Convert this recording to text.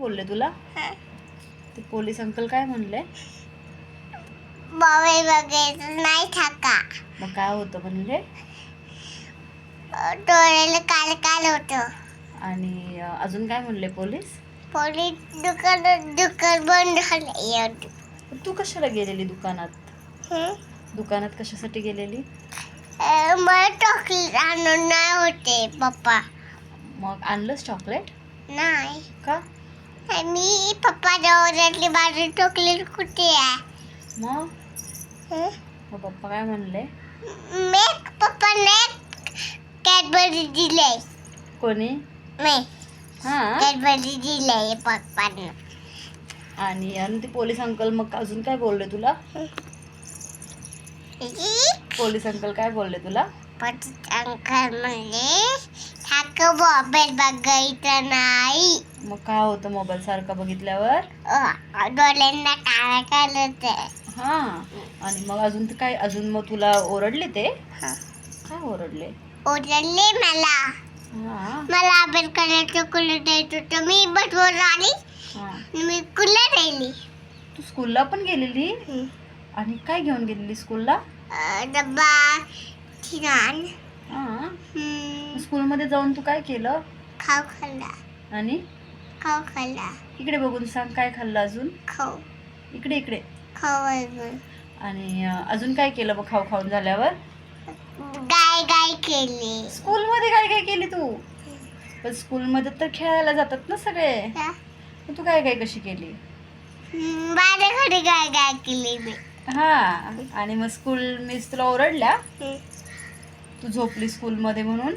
बोलले तुला? ते पोलीस अंकल काय म्हणले? मोबाईल बघायचं नाही थाका. मग काय होतं म्हणले? डोळ्याला काल काल होतं. आणि अजून काय म्हणले पोलीस? पोलीस दुकान बंद झालं. तू कशाला गेलेली दुकानात? दुकानात कशासाठी गेलेली? मला चॉकलेट आणून नाही होते पप्पा. मग आणलंस चॉकलेट? नाही. का? मी पप्पा ओरडले माझं चॉकलेट कुठे आहे? मग पप्पा काय म्हणले? पप्पाने कॅडबरी दिले. कोणी? मी हां. कॅडबरी दिले पप्पाने. आणि ते पोलीस अंकल मग अजून काय बोलले तुला? पोलीस अंकल काय बोलले तुला? अंकल म्हणले थाक मोबाईल बघायचं नाही. मग काय होतं मोबाईल सारखा बघितल्यावर? डोळ्यांना काळा काल होतं. हां. आणि मग अजून मग तुला ओरडले ते? काय ओरडले? ओरडले मला. हां. मला अभ्यास करायचं कुलर द्यायचं होतं. मी बसवर आली. मी कुलर राहिली. तू स्कूलला पण गेलेली? आणि काय घेऊन गेलेली स्कूलला? डब्बा छान. हां. स्कूलमध्ये जाऊन तू काय केलं? खाऊ खाल्ला. आणि खाऊ खाल्ला. इकडे बघून सांग काय खाल्लं अजून? खाऊ इकडे. खाऊ अजून. आणि अजून काय केलं मग खाऊन झाल्यावर? गाय केली. स्कूलमध्ये काय केली तू? पण स्कूलमध्ये तर खेळायला जातात ना सगळे. मग तू काय कशी केली? माझ्या घरी गाय केली मी. हां. आणि मग स्कूल मिस तुला ओरडल्या? तू झोपली स्कूलमध्ये म्हणून?